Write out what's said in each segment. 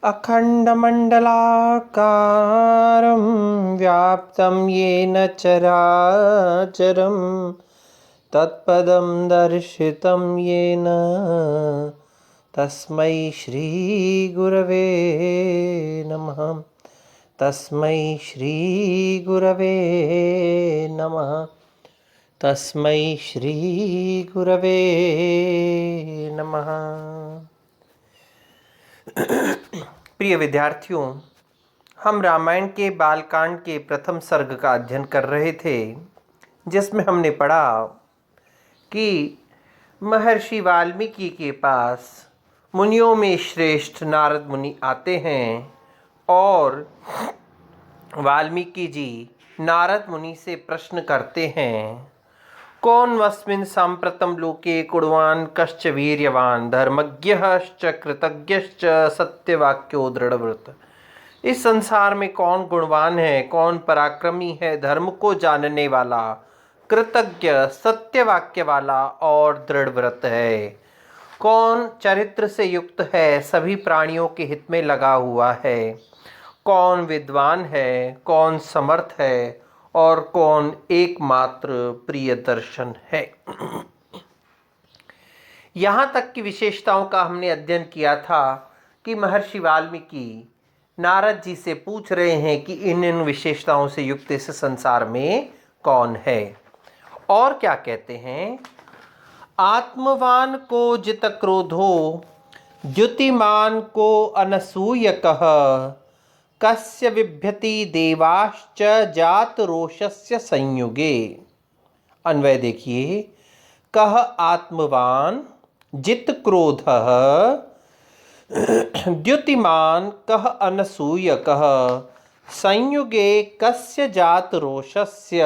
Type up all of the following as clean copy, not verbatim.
अखण्डमण्डलाकारं व्याप्तं येन चराचरं तत्पदं दर्शितं येन तस्मै श्रीगुरवे नमः। तस्मै श्रीगुरवे नमः। तस्मै श्रीगुरवे नमः। प्रिय विद्यार्थियों, हम रामायण के बालकांड के प्रथम सर्ग का अध्ययन कर रहे थे, जिसमें हमने पढ़ा कि महर्षि वाल्मीकि के पास मुनियों में श्रेष्ठ नारद मुनि आते हैं और वाल्मीकि जी नारद मुनि से प्रश्न करते हैं, कौन वस्मिन् साम्प्रतं लोके कुर्वान् कश्च वीर्यवान् धर्मज्ञश्च कृतज्ञश्च सत्यवाक्यो दृढ़व्रत। इस संसार में कौन गुणवान है, कौन पराक्रमी है, धर्म को जानने वाला, कृतज्ञ, सत्यवाक्य वाला और दृढ़व्रत है। कौन चरित्र से युक्त है, सभी प्राणियों के हित में लगा हुआ है। कौन विद्वान है, कौन समर्थ है और कौन एकमात्र प्रिय दर्शन है। यहाँ तक की विशेषताओं का हमने अध्ययन किया था कि महर्षि वाल्मीकि नारद जी से पूछ रहे हैं कि इन विशेषताओं से युक्त इस संसार में कौन है। और क्या कहते हैं, आत्मवान को जित क्रोधो द्युतिमान को अनसूयकः कस्य बिभ्यति देवाश्च जात रोषस्य संयुगे। अन्वय देखिए, कह आत्मवान जित क्रोधः द्युतिमान कह अनसूयकः संयुगे कस्य जात रोषस्य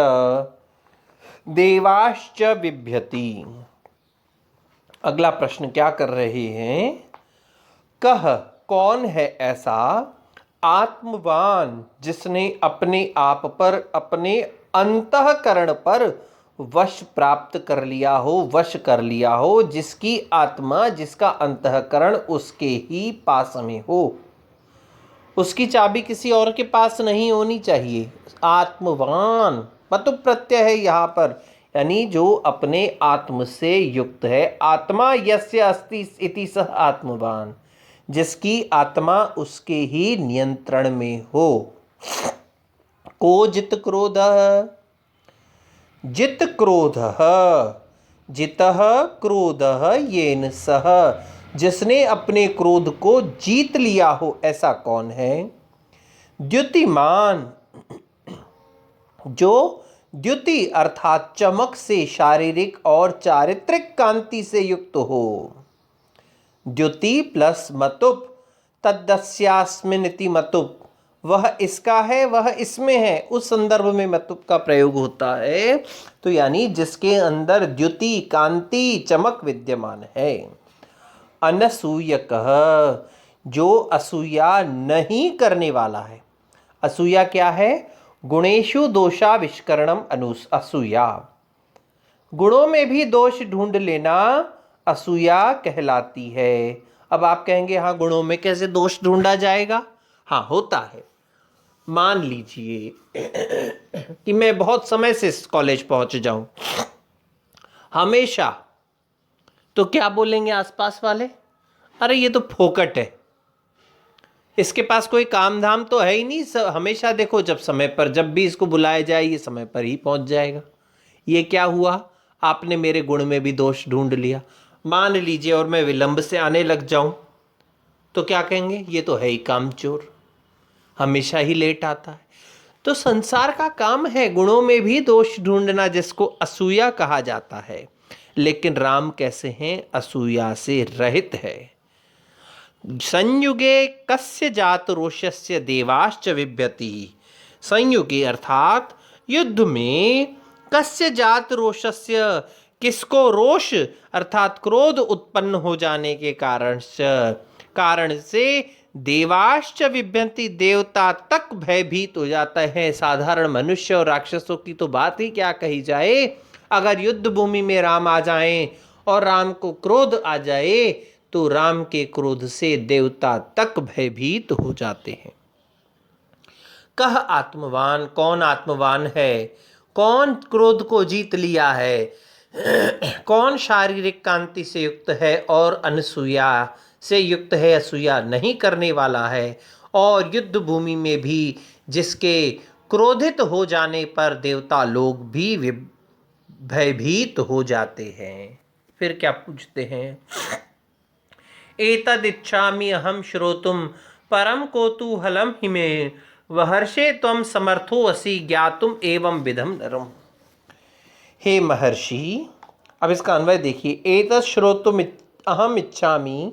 देवाश्च बिभ्यति। अगला प्रश्न क्या कर रहे हैं, कह कौन है ऐसा आत्मवान जिसने अपने आप पर, अपने अंतःकरण पर वश प्राप्त कर लिया हो, वश कर लिया हो, जिसकी आत्मा, जिसका अंतःकरण उसके ही पास में हो, उसकी चाबी किसी और के पास नहीं होनी चाहिए। आत्मवान मतु प्रत्यय है यहाँ पर, यानी जो अपने आत्म से युक्त है। आत्मा यस्य अस्ति इति सः आत्मवान, जिसकी आत्मा उसके ही नियंत्रण में हो। को जित क्रोध, जित क्रोध, जितः क्रोध येन सह, जिसने अपने क्रोध को जीत लिया हो, ऐसा कौन है। द्युतिमान, जो द्युति अर्थात चमक से शारीरिक और चारित्रिक कांति से युक्त हो। द्युति प्लस मतुप तद्दस्यास्मिनिति मतुप, वह इसका है, वह इसमें है, उस संदर्भ में मतुप का प्रयोग होता है। तो यानी जिसके अंदर द्युति, कांति, चमक विद्यमान है। अनसूयकः, जो असूया नहीं करने वाला है। असूया क्या है, गुणेषु दोषाविष्करणम असूया, गुणों में भी दोष ढूंढ लेना असूया कहलाती है। अब आप कहेंगे, हाँ गुणों में कैसे दोष ढूंढा जाएगा। हाँ होता है। मान लीजिए कि मैं बहुत समय से इस कॉलेज पहुंच जाऊं, हमेशा, तो क्या बोलेंगे आसपास वाले, अरे ये तो फोकट है, इसके पास कोई काम धाम तो है ही नहीं, हमेशा देखो जब समय पर, जब भी इसको बुलाया जाए ये समय पर ही पहुंच जाएगा। ये क्या हुआ, आपने मेरे गुण में भी दोष ढूंढ लिया। मान लीजिए और मैं विलंब से आने लग जाऊं, तो क्या कहेंगे, ये तो है ही कामचोर, हमेशा ही लेट आता है। तो संसार का काम है गुणों में भी दोष ढूंढना, जिसको असूया कहा जाता है। लेकिन राम कैसे हैं, असूया से रहित है। संयुगे कस्य जात रोषस्य देवाश्च विभ्यति। संयुगे अर्थात युद्ध में, कस्य जात रोषस्य, किसको रोष अर्थात क्रोध उत्पन्न हो जाने के कारण से देवाश्च विभ्यंति, देवता तक भयभीत हो जाता है। साधारण मनुष्य और राक्षसों की तो बात ही क्या कही जाए। अगर युद्ध भूमि में राम आ जाएं और राम को क्रोध आ जाए तो राम के क्रोध से देवता तक भयभीत हो जाते हैं। कह आत्मवान, कौन आत्मवान है, कौन क्रोध को जीत लिया है, कौन शारीरिक कांति से युक्त है और अनसूया से युक्त है, असूया नहीं करने वाला है, और युद्ध भूमि में भी जिसके क्रोधित हो जाने पर देवता लोग भी भयभीत हो जाते हैं। फिर क्या पूछते हैं? एतदिच्छामि अहम श्रोतुम परम कौतूहलम हिमे वहर्षे त्वं समर्थो असि ज्ञातुम एवं विधम नरम। हे महर्षि, अब इसका अन्वय देखिए। एतत् श्रोतुम अहम इच्छामि,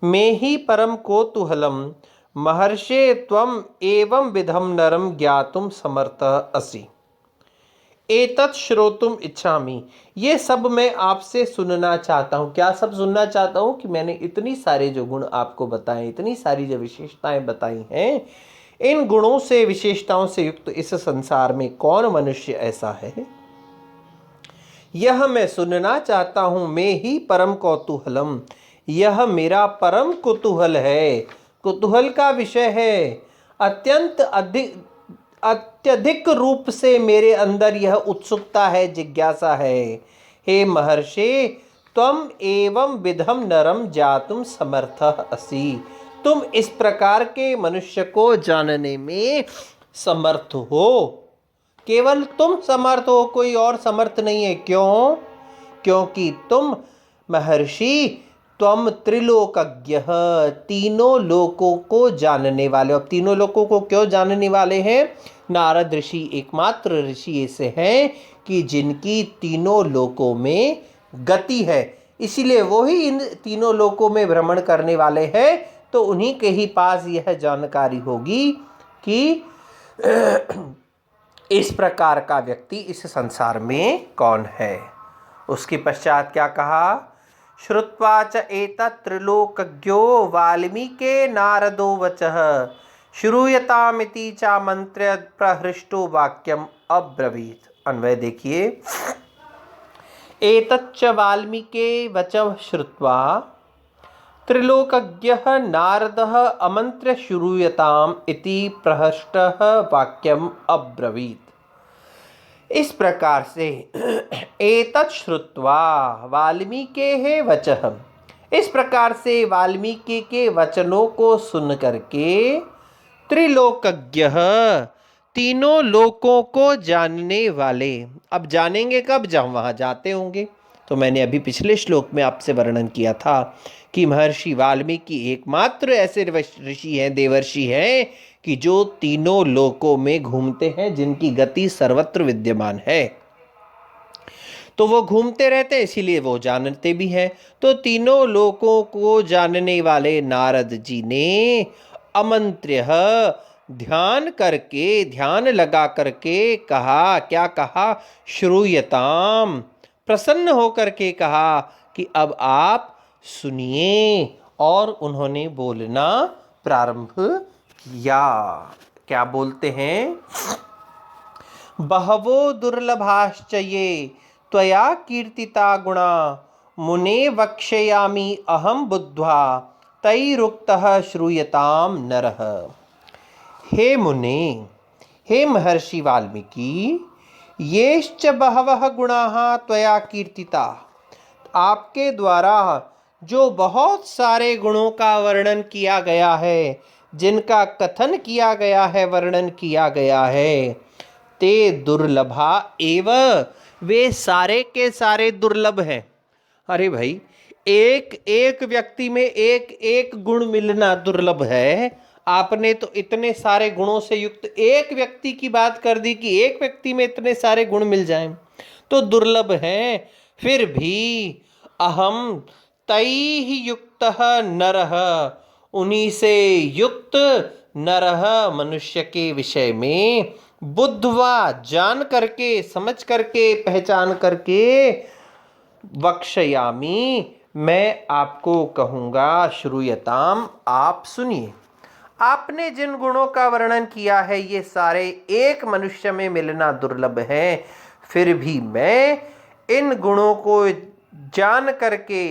में ही परम कौतूहलम महर्षे त्वं एवं विधम नरम ज्ञातुम समर्थ असि। एतत् श्रोतुम इच्छामि, ये सब मैं आपसे सुनना चाहता हूँ। क्या सब सुनना चाहता हूँ? कि मैंने इतनी सारे जो गुण आपको बताए, इतनी सारी जो विशेषताएं बताई हैं, इन गुणों से विशेषताओं से युक्त इस संसार में कौन मनुष्य ऐसा है, यह मैं सुनना चाहता हूँ। मैं ही परम कौतूहलम, यह मेरा परम कुतूहल है, कुतूहल का विषय है। अत्यधिक रूप से मेरे अंदर यह उत्सुकता है, जिज्ञासा है। हे महर्षि, त्वम एवं विधम नरम जातुम समर्थ असि, तुम इस प्रकार के मनुष्य को जानने में समर्थ हो। केवल तुम समर्थ हो, कोई और समर्थ नहीं है। क्यों? क्योंकि तुम महर्षि, त्वम त्रिलोकज्ञ, तीनों लोकों को जानने वाले। अब तीनों लोकों को क्यों जानने वाले हैं? नारद ऋषि एकमात्र ऋषि ऐसे हैं कि जिनकी तीनों लोकों में गति है, इसीलिए वो ही इन तीनों लोकों में भ्रमण करने वाले हैं। तो उन्हीं के ही पास यह जानकारी होगी कि इस प्रकार का व्यक्ति इस संसार में कौन है। उसके पश्चात क्या कहा? श्रुत्वा च एतत् त्रिलोकज्ञो वाल्मीके नारदो वचः श्रूयतामिति चामन्त्र्य प्रहृष्टो वाक्यम अब्रवीत। अन्वय देखिए। एतच्च वाल्मीके वचः श्रुत्वा त्रिलोकज्ञः नारदः अमन्त्र्य श्रूयताम इति प्रहृष्टः वाक्यम अब्रवीत। इस प्रकार से एतत् श्रुत्वा वाल्मीकेः वचः, इस प्रकार से वाल्मीकि के वचनों को सुन करके त्रिलोकज्ञ, तीनों लोकों को जानने वाले। अब जानेंगे कब? जब वहाँ जाते होंगे। तो मैंने अभी पिछले श्लोक में आपसे वर्णन किया था कि महर्षि वाल्मीकि एकमात्र ऐसे ऋषि हैं, देवर्षि हैं कि जो तीनों लोकों में घूमते हैं, जिनकी गति सर्वत्र विद्यमान है। तो वो घूमते रहते हैं, इसीलिए वो जानते भी हैं। तो तीनों लोकों को जानने वाले नारद जी ने अमंत्र्य, ध्यान करके, ध्यान लगा करके कहा। क्या कहा? श्रूयताम, प्रसन्न होकर के कहा कि अब आप सुनिए। और उन्होंने बोलना प्रारंभ किया। क्या बोलते हैं? बहवो दुर्लभाश्च ये त्वया कीर्तिता गुणा मुने वक्ष्यामि अहम बुद्ध्वा तैरुक्तः श्रूयताम नरः। हे मुने, हे महर्षि वाल्मीकि, येश्च बहवः गुणाः त्वया कीर्तिता, आपके द्वारा जो बहुत सारे गुणों का वर्णन किया गया है, जिनका कथन किया गया है, वर्णन किया गया है, ते दुर्लभा एव, वे सारे के सारे दुर्लभ हैं। अरे भाई, एक एक व्यक्ति में एक एक गुण मिलना दुर्लभ है। आपने तो इतने सारे गुणों से युक्त एक व्यक्ति की बात कर दी कि एक व्यक्ति में इतने सारे गुण मिल जाएं, तो दुर्लभ हैं। फिर भी अहम तैः युक्तः नरः, उन्हीं से युक्त नरः, मनुष्य के विषय में बुद्ध्वा, जान करके, समझ करके, पहचान करके, वक्ष्यामि, मैं आपको कहूँगा, श्रूयताम, आप सुनिए। आपने जिन गुणों का वर्णन किया है, ये सारे एक मनुष्य में मिलना दुर्लभ है। फिर भी मैं इन गुणों को जान करके,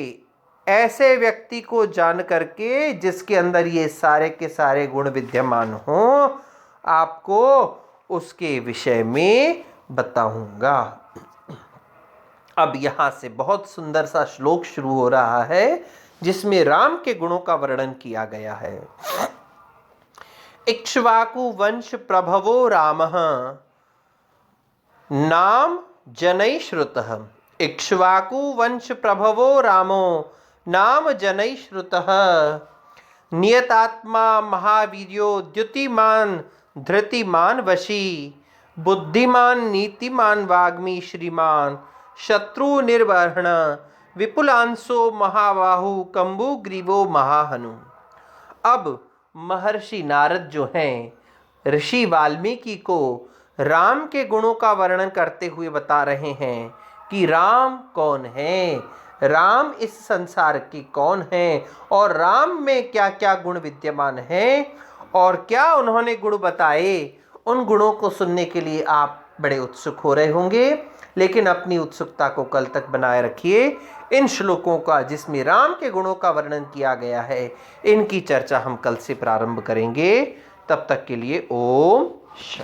ऐसे व्यक्ति को जान करके जिसके अंदर ये सारे के सारे गुण विद्यमान हों, आपको उसके विषय में बताऊंगा। अब यहाँ से बहुत सुंदर सा श्लोक शुरू हो रहा है जिसमें राम के गुणों का वर्णन किया गया है। इक्ष्वाकु वंश प्रभवो रामः नाम जनै श्रुतः। इक्ष्वाकु वंश प्रभवो रामो नाम जनै श्रुतः। नियतात्मा महावीर्यो द्युतिमान धृतिमान वशी। बुद्धिमान नीतिमान वाग्मी श्रीमान शत्रु निर्वहण। विपुलांशो महाबाहु कंबु ग्रीवो महाहनु। अब महर्षि नारद जो हैं, ऋषि वाल्मीकि को राम के गुणों का वर्णन करते हुए बता रहे हैं कि राम कौन है, राम इस संसार के कौन है और राम में क्या क्या गुण विद्यमान हैं और क्या उन्होंने गुण बताए। उन गुणों को सुनने के लिए आप बड़े उत्सुक हो रहे होंगे, लेकिन अपनी उत्सुकता को कल तक बनाए रखिए। इन श्लोकों का जिसमें राम के गुणों का वर्णन किया गया है, इनकी चर्चा हम कल से प्रारंभ करेंगे। तब तक के लिए ओम शांति।